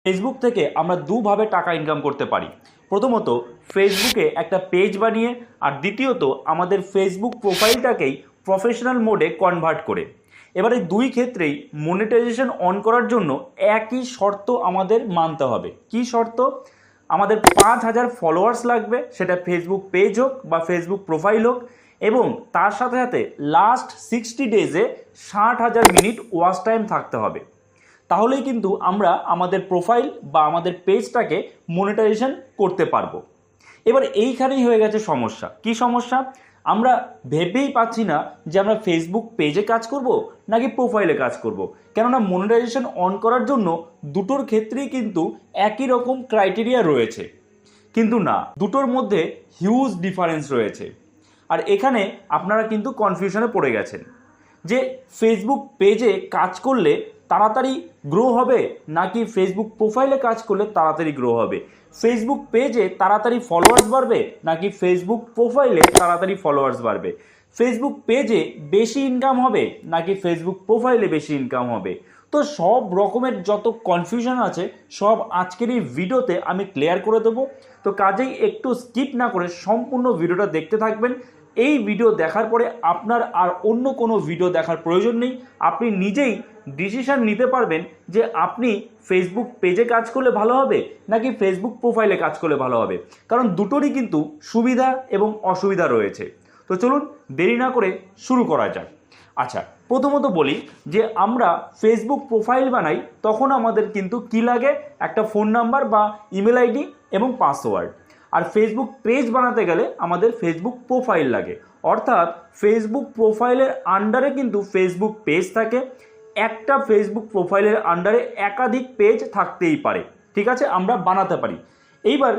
Facebook থেকে আমরা দুভাবে টাকা ইনকাম করতে পারি। প্রথমত ফেসবুকে একটা পেজ বানিয়ে, আর দ্বিতীয়ত আমাদের ফেসবুক প্রোফাইলটাকেই প্রফেশনাল মোডে কনভার্ট করে। এবারে দুই ক্ষেত্রেই মনিটাইজেশন অন করার জন্য একই শর্ত আমাদের মানতে হবে। কি শর্ত? আমাদের 5,000 ফলোয়ার্স লাগবে, সেটা ফেসবুক পেজ হোক বা ফেসবুক প্রোফাইল হোক, এবং তার সাথে সাথে লাস্ট 60 ডেজে 60,000 মিনিট ওয়াচ টাইম থাকতে হবে। তাহলেই কিন্তু আমরা আমাদের প্রোফাইল বা আমাদের পেজটাকে মনিটাইজেশন করতে পারবো। এবার এইখানেই হয়ে গেছে সমস্যা। কি সমস্যা? আমরা ভেবেই পাচ্ছি না যে আমরা ফেসবুক পেজে কাজ করব নাকি প্রোফাইলে কাজ করব। কেননা মনিটাইজেশন অন করার জন্য দুটোর ক্ষেত্রেই কিন্তু একই রকম ক্রাইটেরিয়া রয়েছে, কিন্তু না, দুটোর মধ্যে হিউজ ডিফারেন্স রয়েছে। আর এখানে আপনারা কিন্তু কনফিউশনে পড়ে গেছেন যে ফেসবুক পেজে কাজ করলে তাড়াতাড়ি গ্রো হবে নাকি ফেসবুক প্রোফাইলে কাজ করলে তাড়াতাড়ি গ্রো হবে, ফেসবুক পেজে তাড়াতাড়ি ফলোয়ার্স বাড়বে নাকি ফেসবুক প্রোফাইলে তাড়াতাড়ি ফলোয়ার্স বাড়বে, ফেসবুক পেজে বেশি ইনকাম হবে নাকি ফেসবুক প্রোফাইলে বেশি ইনকাম হবে। তো সব রকমের যত কনফিউশন আছে সব আজকের এই ভিডিওতে আমি ক্লিয়ার করে দেবো। তো কাজেই একটু স্কিপ না করে সম্পূর্ণ ভিডিওটা দেখতে থাকবেন। এই ভিডিও দেখার পরে আপনার আর অন্য কোনো ভিডিও দেখার প্রয়োজন নেই। আপনি নিজেই ডিসিশন নিতে পারবেন যে আপনি ফেসবুক পেজে কাজ করলে ভালো হবে নাকি ফেসবুক প্রোফাইলে কাজ করলে ভালো হবে, কারণ দুটোরই কিন্তু সুবিধা এবং অসুবিধা রয়েছে। তো চলুন দেরি না করে শুরু করা যাক। আচ্ছা, প্রথমত বলি যে আমরা ফেসবুক প্রোফাইল বানাই তখন আমাদের কিন্তু কি লাগে? একটা ফোন নাম্বার বা ইমেল আইডি এবং পাসওয়ার্ড। আর ফেসবুক পেজ বানাতে গেলে আমাদের ফেসবুক প্রোফাইল লাগে, অর্থাৎ ফেসবুক প্রোফাইলের আন্ডারে কিন্তু ফেসবুক পেজ থাকে। একটা ফেসবুক প্রোফাইলের আন্ডারে একাধিক পেজ থাকতেই পারে, ঠিক আছে, আমরা বানাতে পারি। এইবার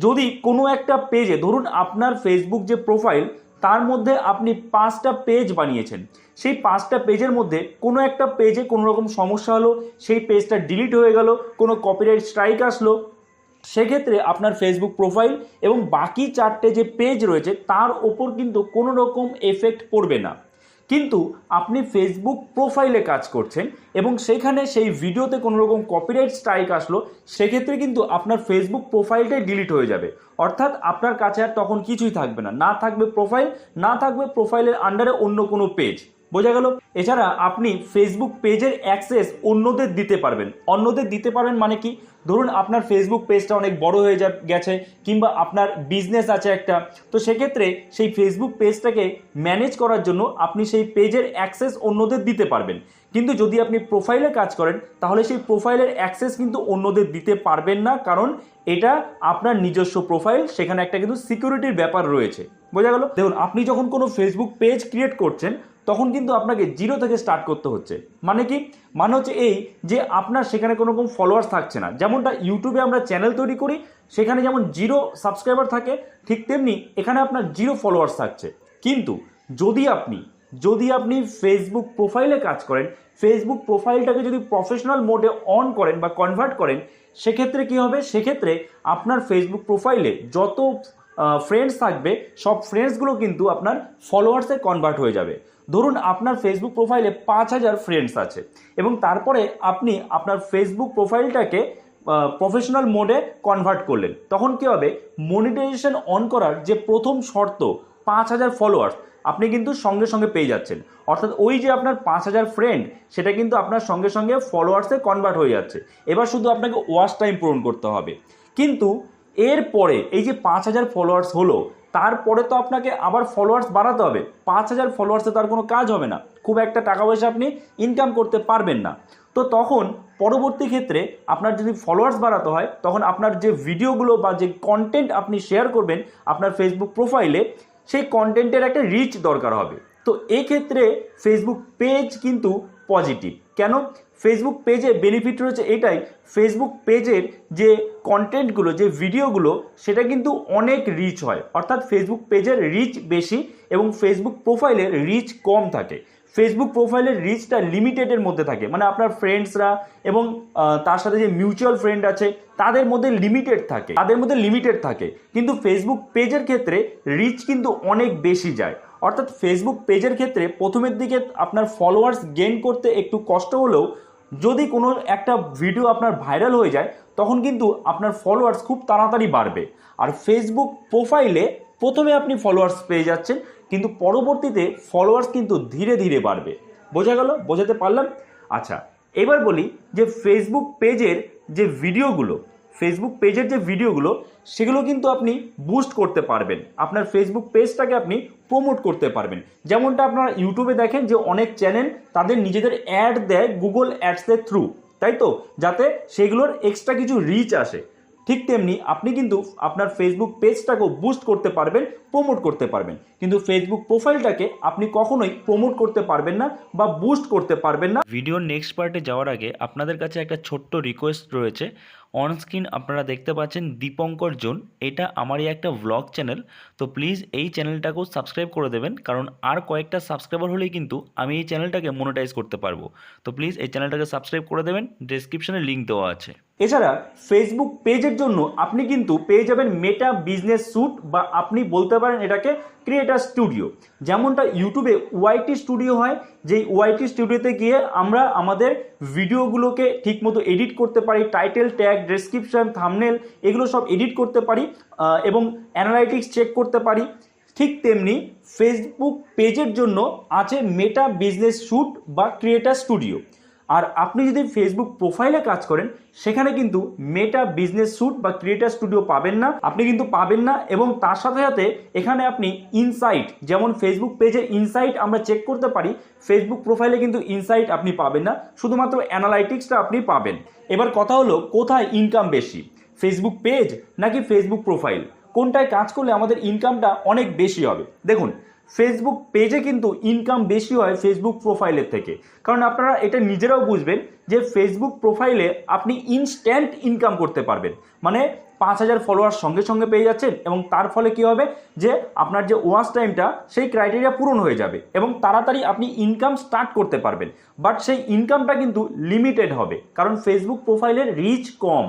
যদি কোনো একটা পেজে, ধরুন আপনার ফেসবুক যে প্রোফাইল তার মধ্যে আপনি 5টা পেজ বানিয়েছেন, সেই 5টা পেজের মধ্যে কোনো একটা পেজে কোনো রকম সমস্যা হলো, সেই পেজটা ডিলিট হয়ে গেল, কোনো কপিরাইট স্ট্রাইক আসলো, সেক্ষেত্রে আপনার ফেসবুক প্রোফাইল এবং বাকি 4টে যে পেজ রয়েছে তার ওপর কিন্তু কোনো রকম এফেক্ট পড়বে না। কিন্তু আপনি ফেসবুক প্রোফাইলে কাজ করছেন এবং সেখানে সেই ভিডিওতে কোনো রকম কপিরাইট স্ট্রাইক আসলো, সেক্ষেত্রে কিন্তু আপনার ফেসবুক প্রোফাইলটাই ডিলিট হয়ে যাবে। অর্থাৎ আপনার কাছে আর তখন কিছুই থাকবে না, না থাকবে প্রোফাইল, না থাকবে প্রোফাইলের আন্ডারে অন্য কোনো পেজ। বোঝা গেল? এছাড়া আপনি ফেসবুক পেজের অ্যাক্সেস অন্যদের দিতে পারবেন। অন্যদের দিতে পারবেন মানে কি? ধরুন আপনার ফেসবুক পেজটা অনেক বড় হয়ে গেছে, কিংবা আপনার বিজনেস আছে একটা, তো সেক্ষেত্রে সেই ফেসবুক পেজটাকে ম্যানেজ করার জন্য আপনি সেই পেজের অ্যাক্সেস অন্যদের দিতে পারবেন। কিন্তু যদি আপনি প্রোফাইলে কাজ করেন তাহলে সেই প্রোফাইলের অ্যাক্সেস কিন্তু অন্যদের দিতে পারবেন না, কারণ এটা আপনার নিজস্ব প্রোফাইল, সেখানে একটা কিন্তু সিকিউরিটির ব্যাপার রয়েছে। বোঝা গেল? দেখুন, আপনি যখন কোনো ফেসবুক পেজ ক্রিয়েট করছেন তখন কিন্তু আপনাকে জিরো থেকে স্টার্ট করতে হচ্ছে। মানে কি? মানে হচ্ছে এই যে আপনার সেখানে কোনো রকম ফলোয়ার্স থাকছে না। যেমনটা ইউটিউবে আমরা চ্যানেল তৈরি করি, সেখানে যেমন জিরো সাবস্ক্রাইবার থাকে, ঠিক তেমনি এখানে আপনার জিরো ফলোয়ার্স থাকছে। কিন্তু যদি আপনি ফেসবুক প্রোফাইলে কাজ করেন, ফেসবুক প্রোফাইলটাকে যদি প্রফেশনাল মোডে অন করেন বা কনভার্ট করেন, সেক্ষেত্রে কি হবে? সেক্ষেত্রে আপনার ফেসবুক প্রোফাইলে যত ফ্রেন্ডস থাকবে সব ফ্রেন্ডসগুলো কিন্তু আপনার ফলোয়ার্সে কনভার্ট হয়ে যাবে। ধরুন আপনার ফেসবুক প্রোফাইলে 5,000 ফ্রেন্ডস আছে এবং তারপরে আপনি আপনার ফেসবুক প্রোফাইলটাকে প্রফেশনাল মোডে কনভার্ট করলেন, তখন কি হবে? মনিটাইজেশন অন করার যে প্রথম শর্ত 5,000 ফলোয়ার্স, আপনি কিন্তু সঙ্গে সঙ্গে পেয়ে যাচ্ছেন। অর্থাৎ ওই যে আপনার 5,000 ফ্রেন্ড, সেটা কিন্তু আপনার সঙ্গে সঙ্গে ফলোয়ার্সে কনভার্ট হয়ে যাচ্ছে। এবার শুধু আপনাকে ওয়াচ টাইম পূরণ করতে হবে। কিন্তু এরপরে এই যে 5,000 ফলোয়ার্স হলো, তারপরে তো আপনাকে আবার ফলোয়ার্স বাড়াতে হবে। 5,000 ফলোয়ার্সে তার কোনো কাজ হবে না, খুব একটা টাকা পয়সা আপনি ইনকাম করতে পারবেন না। তো তখন পরবর্তী ক্ষেত্রে আপনার যদি ফলোয়ার্স বাড়াতে হয়, তখন আপনার যে ভিডিওগুলো বা যে কন্টেন্ট আপনি শেয়ার করবেন আপনার ফেসবুক প্রোফাইলে, সেই কন্টেন্টের একটা রিচ দরকার হবে। তো এক্ষেত্রে ফেসবুক পেজ কিন্তু পজিটিভ। কেন? ফেসবুক পেজে বেনিফিট রয়েছে এটাই, ফেসবুক পেজের যে কন্টেন্টগুলো, যে ভিডিওগুলো, সেটা কিন্তু অনেক রিচ হয়। অর্থাৎ ফেসবুক পেজের রিচ বেশি এবং ফেসবুক প্রোফাইলের রিচ কম থাকে। ফেসবুক প্রোফাইলের রিচটা লিমিটেডের মধ্যে থাকে, মানে আপনার ফ্রেন্ডসরা এবং তার সাথে যে মিউচুয়াল ফ্রেন্ড আছে তাদের মধ্যে লিমিটেড থাকে। কিন্তু ফেসবুক পেজের ক্ষেত্রে রিচ কিন্তু অনেক বেশি যায়। অর্থাৎ ফেসবুক পেজের ক্ষেত্রে প্রথমের দিকে আপনার ফলোয়ার্স গেইন করতে একটু কষ্ট হলেও যদি কোনো একটা ভিডিও আপনার ভাইরাল হয়ে যায় তখন কিন্তু আপনার ফলোয়ার্স খুব তাড়াতাড়ি বাড়বে। আর ফেসবুক প্রোফাইলে প্রথমে আপনি ফলোয়ার্স পেয়ে যাচ্ছেন, কিন্তু পরবর্তীতে ফলোয়ার্স কিন্তু ধীরে ধীরে বাড়বে। বোঝা গেল? বোঝাতে পারলাম? আচ্ছা, এবার বলি যে ফেসবুক পেজের যে ভিডিওগুলো সেগুলো কিন্তু আপনি বুস্ট করতে পারবেন, আপনার ফেসবুক পেজটাকে আপনি প্রমোট করতে পারবেন। যেমনটা আপনারা ইউটিউবে দেখেন যে অনেক চ্যানেল তাদের নিজেদের অ্যাড দেয় গুগল অ্যাডসের থ্রু, তাই তো, যাতে সেগুলোর এক্সট্রা কিছু রিচ আসে। ঠিক তেমনি আপনি কিন্তু আপনার ফেসবুক পেজটাকেও বুস্ট করতে পারবেন, প্রমোট করতে পারবেন, কিন্তু ফেসবুক প্রোফাইলটাকে আপনি কখনোই প্রমোট করতে পারবেন না বা বুস্ট করতে পারবেন না। ভিডিওর নেক্সট পার্টে যাওয়ার আগে আপনাদের কাছে একটা ছোট্ট রিকোয়েস্ট রয়েছে। অন স্ক্রিন আপনারা দেখতে পাচ্ছেন দীপঙ্কর জোন, এটা আমারই একটা ভ্লগ চ্যানেল। তো প্লিজ এই চ্যানেলটাকেও সাবস্ক্রাইব করে দেবেন, কারণ আর কয়েকটা সাবস্ক্রাইবার হলেই কিন্তু আমি এই চ্যানেলটাকে মনিটাইজ করতে পারবো। তো প্লিজ এই চ্যানেলটাকে সাবস্ক্রাইব করে দেবেন, ডেসক্রিপশনে লিঙ্ক দেওয়া আছে। এছাড়া ফেসবুক পেজের জন্য আপনি কিন্তু পেয়ে যাবেন মেটা বিজনেস স্যুট, বা আপনি বলতে পারেন এটাকে ক্রিয়েটার স্টুডিও। যেমনটা ইউটিউবে ওয়াইটি স্টুডিও হয়, যেই ওয়াইটি স্টুডিওতে গিয়ে আমরা আমাদের ভিডিওগুলোকে ঠিকমতো এডিট করতে পারি, টাইটেল, ট্যাগ, ডেসক্রিপশন, থাম্বনেল এগুলো সব এডিট করতে পারি এবং অ্যানালাইটিক্স চেক করতে পারি। ঠিক তেমনি ফেসবুক পেজের জন্য আছে মেটা বিজনেস স্যুট বা ক্রিয়েটার স্টুডিও। আর আপনি যদি ফেসবুক প্রোফাইলে কাজ করেন সেখানে কিন্তু মেটা বিজনেস স্যুট বা ক্রিয়েটার স্টুডিও পাবেন না, আপনি কিন্তু পাবেন না। এবং তার সাথে সাথে এখানে আপনি ইনসাইট, যেমন ফেসবুক পেজে ইনসাইট আমরা চেক করতে পারি, ফেসবুক প্রোফাইলে কিন্তু ইনসাইট আপনি পাবেন না, শুধুমাত্র অ্যানালাইটিক্সটা আপনি পাবেন। এবার কথা হলো, কোথায় ইনকাম বেশি, ফেসবুক পেজ নাকি ফেসবুক প্রোফাইল? কোনটায় কাজ করলে আমাদের ইনকামটা অনেক বেশি হবে? দেখুন, ফেসবুক পেজে কিন্তু ইনকাম বেশি হয় ফেসবুক প্রোফাইলের থেকে, কারণ আপনারা এটা নিজেরাও বুঝবেন যে ফেসবুক প্রোফাইলে আপনি ইনস্ট্যান্ট ইনকাম করতে পারবেন। মানে 5,000 ফলোয়ার সঙ্গে সঙ্গে পেয়ে যাচ্ছেন, এবং তার ফলে কি হবে যে আপনার যে ওয়াচ টাইমটা সেই ক্রাইটেরিয়া পূরণ হয়ে যাবে এবং তাড়াতাড়ি আপনি ইনকাম স্টার্ট করতে পারবেন। বাট সেই ইনকামটা কিন্তু লিমিটেড হবে, কারণ ফেসবুক প্রোফাইলের রিচ কম,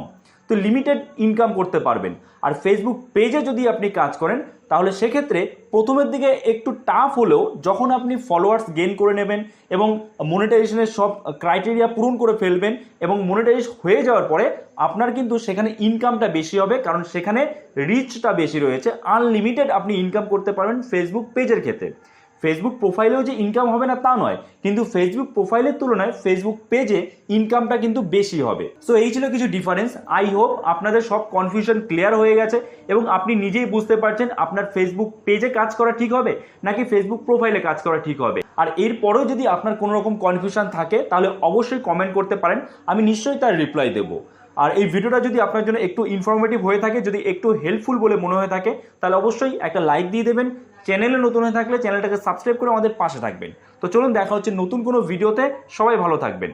তো লিমিটেড ইনকাম করতে পারবেন। আর ফেসবুক পেজে যদি আপনি কাজ করেন তাহলে সেক্ষেত্রে প্রথমের দিকে একটু টাফ হলেও যখন আপনি ফলোয়ার্স গেইন করে নেবেন এবং মনিটাইজেশনের সব ক্রাইটেরিয়া পূরণ করে ফেলবেন এবং মনিটাইজ হয়ে যাওয়ার পরে আপনার কিন্তু সেখানে ইনকামটা বেশি হবে, কারণ সেখানে রিচটা বেশি রয়েছে। আনলিমিটেড আপনি ইনকাম করতে পারবেন ফেসবুক পেজের ক্ষেত্রে। ফেসবুক প্রোফাইলেও যে ইনকাম হবে না তা নয়, কিন্তু ফেসবুক প্রোফাইলের তুলনায় ফেসবুক পেজে ইনকামটা কিন্তু বেশি হবে। সো এই ছিল কিছু ডিফারেন্স। আই হোপ আপনাদের সব কনফিউশন ক্লিয়ার হয়ে গেছে এবং আপনি নিজেই বুঝতে পারছেন আপনার ফেসবুক পেজে কাজ করা ঠিক হবে নাকি ফেসবুক প্রোফাইলে কাজ করা ঠিক হবে। আর এরপরেও যদি আপনার কোনো রকম কনফিউশন থাকে তাহলে অবশ্যই কমেন্ট করতে পারেন, আমি নিশ্চয়ই তার রিপ্লাই দেবো। আর এই ভিডিওটা যদি আপনার জন্য একটু ইনফরমেটিভ হয়ে থাকে, যদি একটু হেল্পফুল বলে মনে হয়ে থাকে, তাহলে অবশ্যই একটা লাইক দিয়ে দেবেন। চ্যানেলে নতুন হয়ে থাকলে চ্যানেলটাকে সাবস্ক্রাইব করে আমাদের পাশে থাকবেন। তো চলুন, দেখা হচ্ছে নতুন কোনো ভিডিওতে। সবাই ভালো থাকবেন।